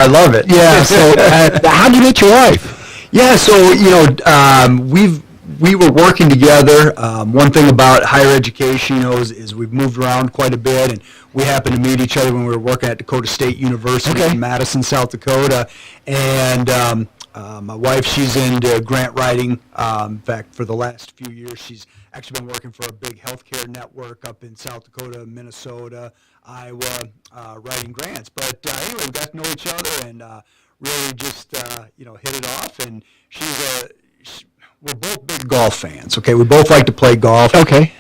I love it. Yeah. So, how did you meet your wife? Yeah, so we were working together. One thing about higher education, is we've moved around quite a bit, and we happened to meet each other when we were working at Dakota State University in Madison, South Dakota. And my wife, she's into grant writing. In fact, for the last few years, she's actually been working for a big healthcare network up in South Dakota, Minnesota, Iowa, writing grants. But anyway, we got to know each other and really just hit it off. And we're both big golf fans. Okay, we both like to play golf. Okay.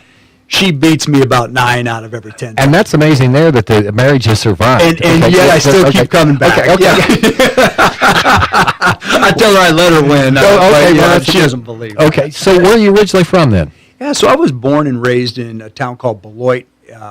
She beats me about 9 out of every 10. And that's amazing there that the marriage has survived. And yet I still keep coming back. Okay. Yeah. I tell her I let her win. She doesn't believe it. Okay, so where are you originally from then? Yeah, so I was born and raised in a town called Beloit,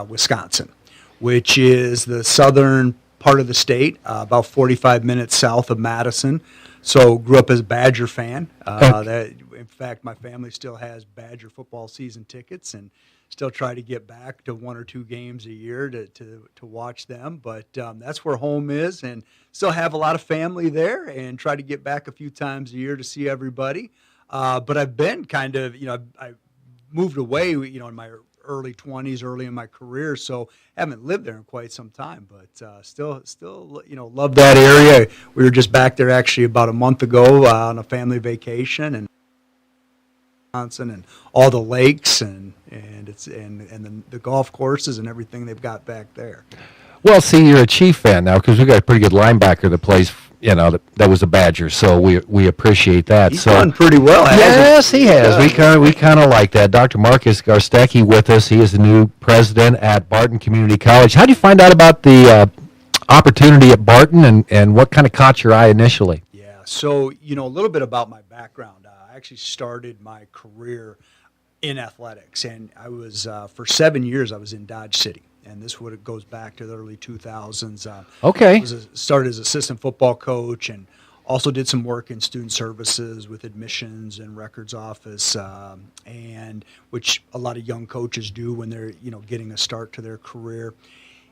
Wisconsin, which is the southern part of the state, about 45 minutes south of Madison. So grew up as a Badger fan. In fact, my family still has Badger football season tickets and still try to get back to 1 or 2 games a year to watch them. But that's where home is, and still have a lot of family there and try to get back a few times a year to see everybody. But I've been kind of, I moved away, in my early 20s, early in my career, so haven't lived there in quite some time, but still, love that area. We were just back there actually about a month ago on a family vacation, and Wisconsin and all the lakes and the golf courses and everything they've got back there. Well, see, you're a Chief fan now because we got a pretty good linebacker that plays. That was a Badger, so we appreciate that. He's done pretty well. Yes, he has. Yeah. We kind of like that. Dr. Marcus Garstecki with us. He is the new president at Barton Community College. How did you find out about the opportunity at Barton, and what kind of caught your eye initially? Yeah, so a little bit about my background. I actually started my career in athletics, and I was for 7 years I was in Dodge City. And this goes back to the early 2000s. Okay. Started as assistant football coach and also did some work in student services with admissions and records office, and which a lot of young coaches do when they're getting a start to their career.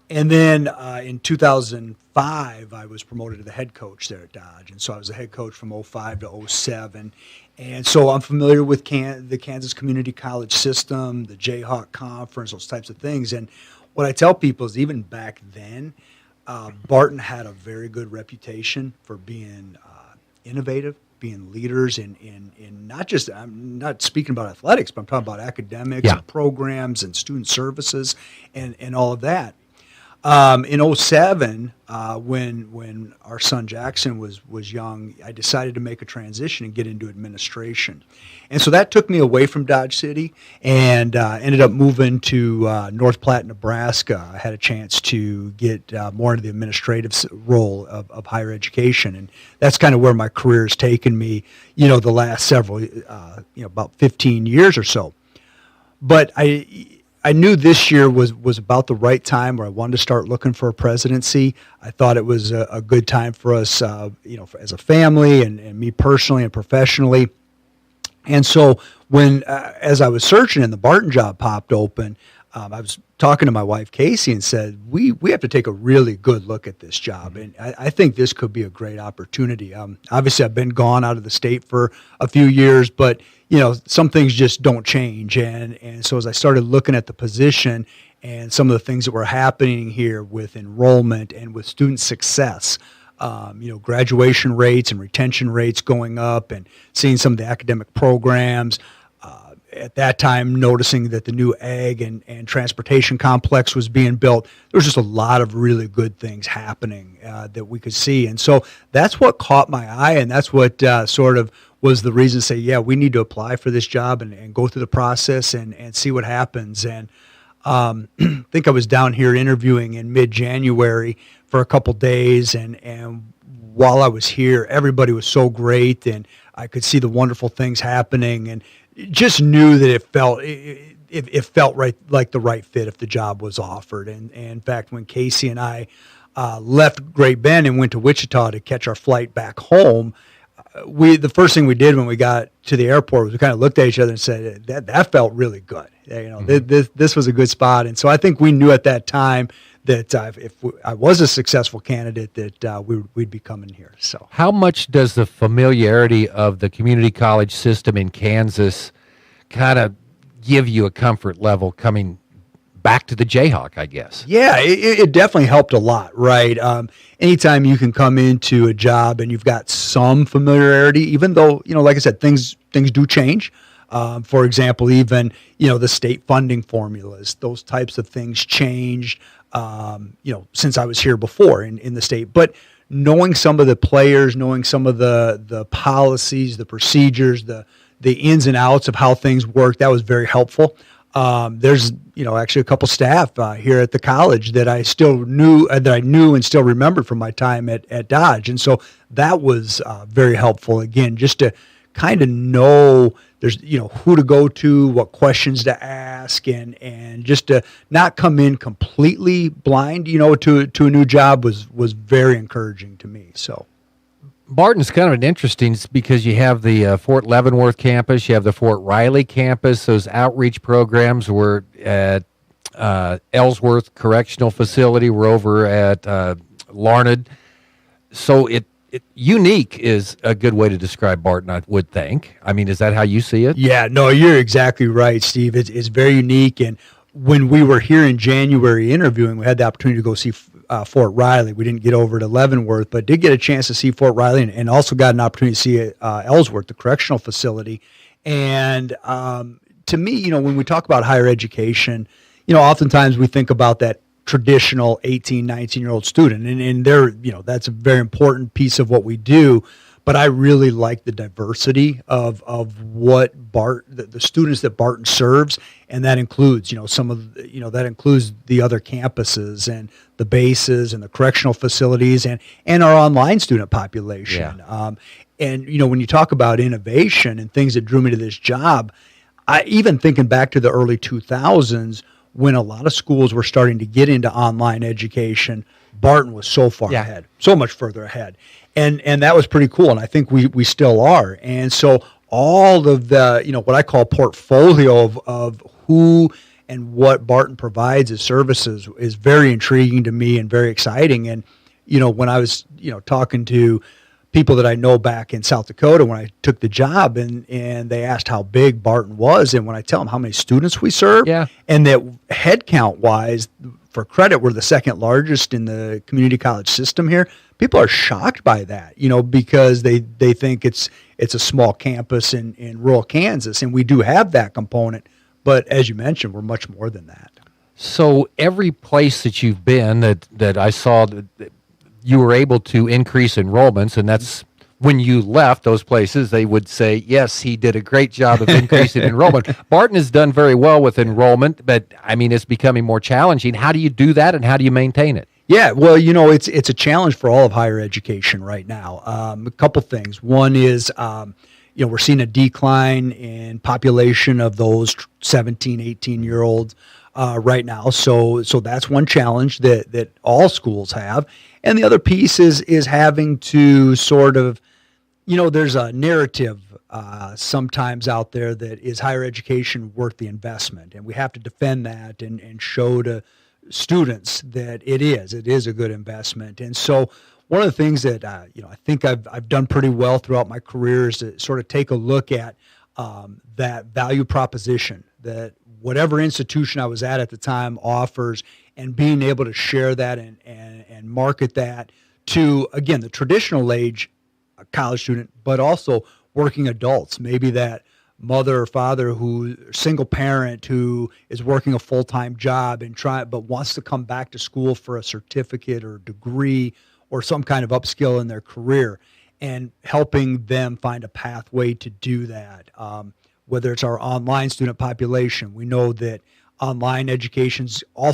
And then in 2005, I was promoted to the head coach there at Dodge, and so I was the head coach from 05 to 07. And so I'm familiar with the Kansas Community College system, the Jayhawk Conference, those types of things. And what I tell people is even back then, Barton had a very good reputation for being innovative, being leaders in not just, I'm not speaking about athletics, but I'm talking about academics and programs and student services and all of that. In 07, when our son Jackson was young, I decided to make a transition and get into administration. And so that took me away from Dodge City and ended up moving to North Platte, Nebraska. I had a chance to get more into the administrative role of higher education. And that's kind of where my career has taken me, the last several, about 15 years or so. But I knew this year was about the right time where I wanted to start looking for a presidency. I thought it was a good time for us, as a family and me personally and professionally. And so when, as I was searching and the Barton job popped open, I was talking to my wife, Casey, and said, we have to take a really good look at this job. And I think this could be a great opportunity. Obviously, I've been gone out of the state for a few years, but, some things just don't change. And so as I started looking at the position and some of the things that were happening here with enrollment and with student success, graduation rates and retention rates going up and seeing some of the academic programs, at that time noticing that the new ag and transportation complex was being built. There was just a lot of really good things happening that we could see. And so that's what caught my eye, and that's what sort of was the reason to say, yeah, we need to apply for this job and go through the process and see what happens. And I think I was down here interviewing in mid-January for a couple days, and while I was here, everybody was so great, and I could see the wonderful things happening, and just knew that it felt right, like the right fit if the job was offered. And in fact, when Casey and I left Great Bend and went to Wichita to catch our flight back home, the first thing we did when we got to the airport was we kind of looked at each other and said that felt really good. This was a good spot, and so I think we knew at that time that if I was a successful candidate, that we'd be coming here. So, how much does the familiarity of the community college system in Kansas kind of give you a comfort level coming back to the Jayhawk, I guess? Yeah, it definitely helped a lot, right? Anytime you can come into a job and you've got some familiarity, even though, like I said, things do change. For example, even, the state funding formulas, those types of things changed, since I was here before in the state. But knowing some of the players, knowing some of the policies, the procedures, the ins and outs of how things work, that was very helpful. There's, actually a couple staff here at the college that I still knew, that I knew and still remembered from my time at Dodge. And so that was very helpful, again, just to kind of know there's, who to go to, what questions to ask, and just to not come in completely blind, to a new job was very encouraging to me. So. Barton's kind of an interesting because you have the Fort Leavenworth campus, you have the Fort Riley campus. Those outreach programs were at Ellsworth Correctional Facility. We're over at Larned. So unique is a good way to describe Barton, I would think. I mean, is that how you see it? Yeah, no, you're exactly right, Steve. It's very unique. And when we were here in January interviewing, we had the opportunity to go see Fort Riley. We didn't get over to Leavenworth, but did get a chance to see Fort Riley and also got an opportunity to see Ellsworth, the correctional facility. And to me, when we talk about higher education, oftentimes we think about that traditional 18, 19-year-old student. And they're, that's a very important piece of what we do. But I really like the diversity of what the students that Barton serves, and that includes, some of, that includes the other campuses and the bases and the correctional facilities and our online student population. Yeah. And when you talk about innovation and things that drew me to this job, I even thinking back to the early 2000s when a lot of schools were starting to get into online education, Barton was so far ahead, so much further ahead. And that was pretty cool, and I think we still are. And so all of the, what I call portfolio of who and what Barton provides as services is very intriguing to me and very exciting. And, when I was, talking to people that I know back in South Dakota when I took the job, and they asked how big Barton was, and when I tell them how many students we serve, and that head count wise, for credit, we're the second largest in the community college system here. People are shocked by that, because they think it's a small campus in rural Kansas, and we do have that component. But as you mentioned, we're much more than that. So every place that you've been that I saw that you were able to increase enrollments, and that's when you left those places, they would say, yes, he did a great job of increasing enrollment. Barton has done very well with enrollment, but I mean, it's becoming more challenging. How do you do that, and how do you maintain it? Yeah, well, it's a challenge for all of higher education right now. A couple things. One is, we're seeing a decline in population of those 17, 18-year-olds right now. So that's one challenge that all schools have. And the other piece is having to sort of, there's a narrative sometimes out there that is higher education worth the investment. And we have to defend that and show to students that it is a good investment. And so one of the things that I think I've done pretty well throughout my career is to sort of take a look at that value proposition that whatever institution I was at the time offers, and being able to share that and market that to, again, the traditional age college student, but also working adults, maybe that mother or father who single parent who is working a full-time job but wants to come back to school for a certificate or degree or some kind of upskill in their career, and helping them find a pathway to do that. Whether it's our online student population, we know that online education's also